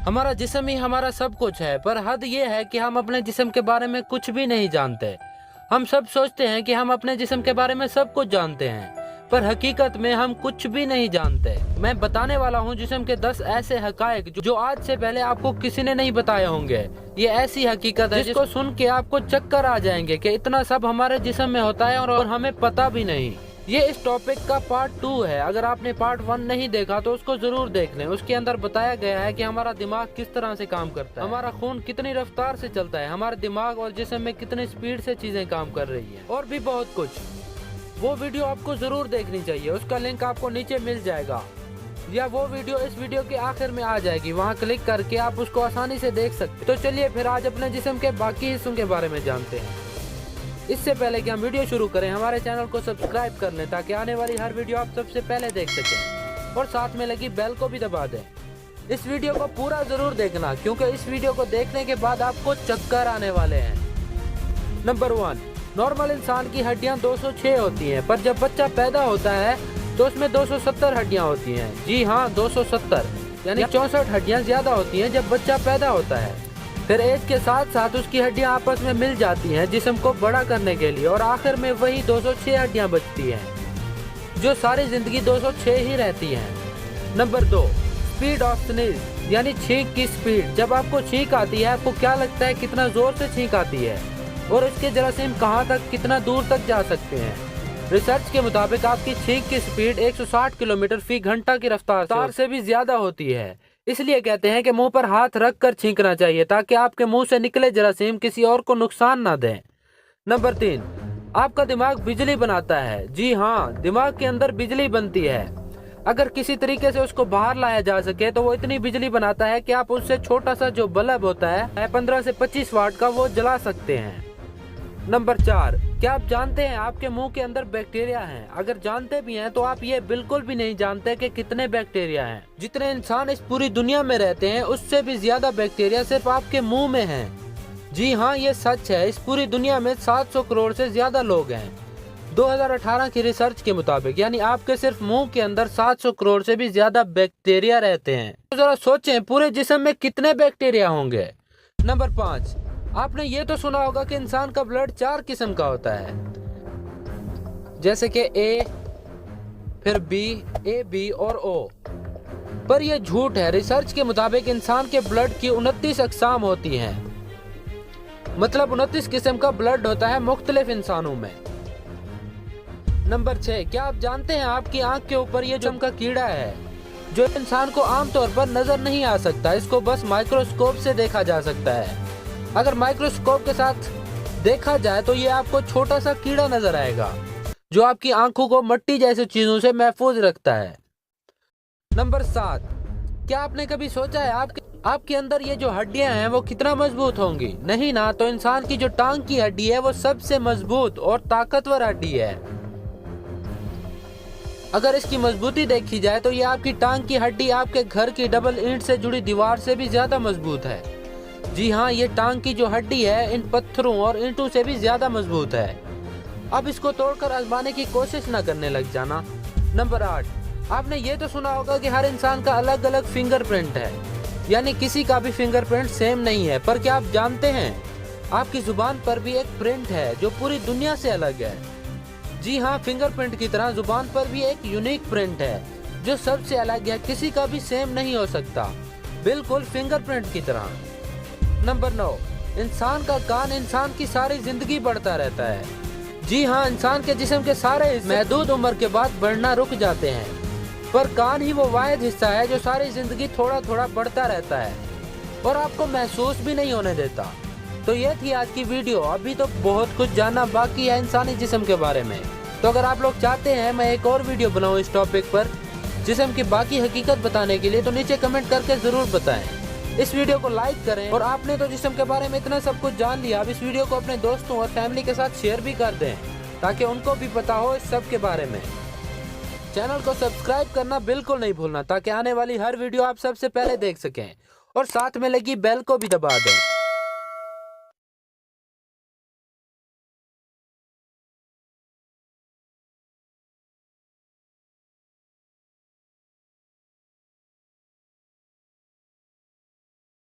हमारा जिस्म ही हमारा सब कुछ है, पर हद ये है कि हम अपने जिस्म के बारे में कुछ भी नहीं जानते। हम सब सोचते हैं कि हम अपने जिस्म के बारे में सब कुछ जानते हैं, पर हकीकत में हम कुछ भी नहीं जानते। मैं बताने वाला हूँ जिस्म के 10 ऐसे हकायक जो आज से पहले आपको किसी ने नहीं बताए होंगे। ये ऐसी हकीकत है जिसको सुन के आपको चक्कर आ जाएंगे कि इतना सब हमारे जिस्म में होता है और हमें पता भी नहीं। ये इस टॉपिक का पार्ट 2 है। अगर आपने पार्ट 1 नहीं देखा तो उसको जरूर देख लें। उसके अंदर बताया गया है कि हमारा दिमाग किस तरह से काम करता है, हमारा खून कितनी रफ्तार से चलता है, हमारे दिमाग और जिस्म में कितनी स्पीड से चीजें काम कर रही है, और भी बहुत कुछ। वो वीडियो आपको जरूर देखनी चाहिए। उसका लिंक आपको नीचे मिल जाएगा, या वो वीडियो इस वीडियो के आखिर में आ जाएगी। वहाँ क्लिक करके आप उसको आसानी से देख सकते। तो चलिए फिर आज अपने जिस्म के बाकी हिस्सों के बारे में जानते हैं। इससे पहले कि हम वीडियो शुरू करें, हमारे चैनल को सब्सक्राइब कर लें ताकि आने वाली हर वीडियो आप सबसे पहले देख सकें, और साथ में लगी बेल को भी दबा दें। इस वीडियो को पूरा जरूर देखना, क्योंकि इस वीडियो को देखने के बाद आपको चक्कर आने वाले हैं। नंबर 1, नॉर्मल इंसान की हड्डियां 206 होती हैं, पर जब बच्चा पैदा होता है तो उसमें 270 हड्डियां होती हैं। जी हाँ, 270 यानी 64 हड्डियां ज्यादा होती हैं जब बच्चा पैदा होता है। फिर एज के साथ साथ उसकी हड्डियां आपस में मिल जाती हैं जिस्म को बड़ा करने के लिए, और आखिर में वही 206 हड्डियां बचती हैं, जो सारी जिंदगी 206 ही रहती हैं। नंबर 2, स्पीड ऑफ स्नीज यानी छींक की स्पीड। जब आपको छींक आती है, आपको क्या लगता है कितना जोर से छींक आती है, और इसके जरासीम कहाँ तक, कितना दूर तक जा सकते हैं। रिसर्च के मुताबिक आपकी छींक की स्पीड 160 किलोमीटर फी घंटा की रफ्तार से भी ज्यादा होती है। इसलिए कहते हैं कि मुंह पर हाथ रख कर छींकना चाहिए, ताकि आपके मुंह से निकले जरासीम किसी और को नुकसान ना दें। नंबर 3, आपका दिमाग बिजली बनाता है। जी हाँ, दिमाग के अंदर बिजली बनती है। अगर किसी तरीके से उसको बाहर लाया जा सके तो वो इतनी बिजली बनाता है कि आप उससे छोटा सा जो बल्ब होता है 15 से 25 वाट का, वो जला सकते हैं। नंबर 4, क्या आप जानते हैं आपके मुंह के अंदर बैक्टीरिया हैं? अगर जानते भी हैं तो आप ये बिल्कुल भी नहीं जानते कि कितने बैक्टीरिया हैं। जितने इंसान इस पूरी दुनिया में रहते हैं, उससे भी ज्यादा बैक्टीरिया सिर्फ आपके मुंह में हैं। जी हाँ, ये सच है। इस पूरी दुनिया में 700 करोड़ से ज्यादा लोग हैं। 2018 की रिसर्च के मुताबिक, यानी आपके सिर्फ मुंह के अंदर 700 करोड़ से भी ज्यादा बैक्टीरिया रहते हैं। तो जरा सोचें पूरे जिस्म में कितने बैक्टीरिया होंगे। नंबर 5, आपने ये तो सुना होगा कि इंसान का ब्लड 4 किस्म का होता है, जैसे कि ए, फिर बी, ए बी और ओ। पर यह झूठ है। रिसर्च के मुताबिक इंसान के ब्लड की 29 अक़साम होती हैं, मतलब 29 किस्म का ब्लड होता है मुख्तलिफ इंसानों में। नंबर 6, क्या आप जानते हैं आपकी आंख के ऊपर ये जो का कीड़ा है, जो इंसान को आमतौर पर नजर नहीं आ सकता। इसको बस माइक्रोस्कोप से देखा जा सकता है। अगर माइक्रोस्कोप के साथ देखा जाए तो ये आपको छोटा सा कीड़ा नजर आएगा, जो आपकी आंखों को मिट्टी जैसी चीजों से महफूज रखता है। नंबर 7, क्या आपने कभी सोचा है आपके अंदर ये जो हड्डियां हैं वो कितना मजबूत होंगी? नहीं ना। तो इंसान की जो टांग की हड्डी है वो सबसे मजबूत और ताकतवर हड्डी है। अगर इसकी मजबूती देखी जाए तो ये आपकी टांग की हड्डी आपके घर की डबल ईंट से जुड़ी दीवार से भी ज्यादा मजबूत है। जी हाँ, ये टांग की जो हड्डी है इन पत्थरों और ईंटों से भी ज्यादा मजबूत है। अब इसको तोड़कर आजमाने की कोशिश न करने लग जाना। नंबर 8, आपने ये तो सुना होगा कि हर इंसान का अलग अलग फिंगरप्रिंट है, यानी किसी का भी फिंगरप्रिंट सेम नहीं है। पर क्या आप जानते हैं आपकी जुबान पर भी एक प्रिंट है जो पूरी दुनिया से अलग है। जी हाँ, फिंगरप्रिंट की तरह जुबान पर भी एक यूनिक प्रिंट है जो सबसे अलग है, किसी का भी सेम नहीं हो सकता, बिल्कुल फिंगरप्रिंट की तरह। नंबर 9, इंसान का कान इंसान की सारी जिंदगी बढ़ता रहता है। जी हाँ, इंसान के जिस्म के सारे हिस्से महदूद उम्र के बाद बढ़ना रुक जाते हैं, पर कान ही वो वाहिद हिस्सा है जो सारी जिंदगी थोड़ा थोड़ा बढ़ता रहता है और आपको महसूस भी नहीं होने देता। तो ये थी आज की वीडियो। अभी तो बहुत कुछ जानना बाकी है इंसानी जिस्म के बारे में। तो अगर आप लोग चाहते हैं मैं एक और वीडियो बनाऊं इस टॉपिक पर, जिस्म की बाकी हकीकत बताने के लिए, तो नीचे कमेंट करके जरूर बताएं। इस वीडियो को लाइक करें, और आपने तो जिस्म के बारे में इतना सब कुछ जान लिया, अब इस वीडियो को अपने दोस्तों और फैमिली के साथ शेयर भी कर दें, ताकि उनको भी पता हो इस सब के बारे में। चैनल को सब्सक्राइब करना बिल्कुल नहीं भूलना, ताकि आने वाली हर वीडियो आप सबसे पहले देख सकें, और साथ में लगी बेल को भी दबा दें।